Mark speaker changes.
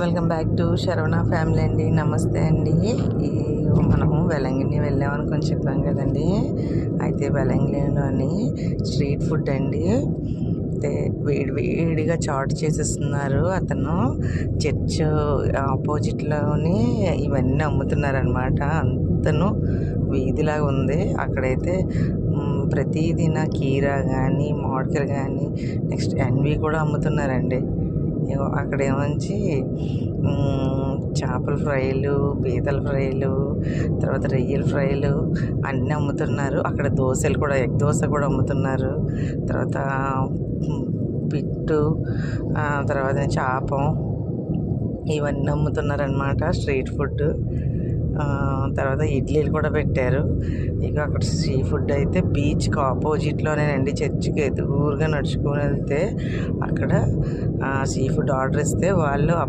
Speaker 1: Welcome back to Saravana family అండి. నమస్తే అండి. మనము వెలంగిని వెళ్ళామనుకొని చెప్పాం కదండి. అయితే వెలంగినిలోని స్ట్రీట్ ఫుడ్ అండి. అయితే వేడిగా చాట్ చేసేస్తున్నారు. అతను చర్చ్ ఆపోజిట్లోని ఇవన్నీ అమ్ముతున్నారనమాట. అంతను వీధిలాగా ఉంది. అక్కడైతే ప్రతిదిన కీరా కానీ మామిడికాయలు కానీ నెక్స్ట్ ఎన్వి కూడా అమ్ముతున్నారండి. అక్కడ ఏమంచి చేపల ఫ్రైలు, పీతల ఫ్రైలు, తర్వాత రొయ్యల ఫ్రైలు అన్నీ అమ్ముతున్నారు. అక్కడ దోశలు కూడా, ఎగ్ దోశ కూడా అమ్ముతున్నారు. తర్వాత పిట్టు, తర్వాత చేపం ఇవన్నీ అమ్ముతున్నారనమాట. Street food. తర్వాత ఇడ్లీలు కూడా పెట్టారు. ఇక అక్కడ సీ ఫుడ్ అయితే బీచ్కి ఆపోజిట్లోనేనండి. చర్చికి ఎదురుగా నడుచుకొని వెళ్తే అక్కడ సీ ఫుడ్ ఆర్డర్ ఇస్తే వాళ్ళు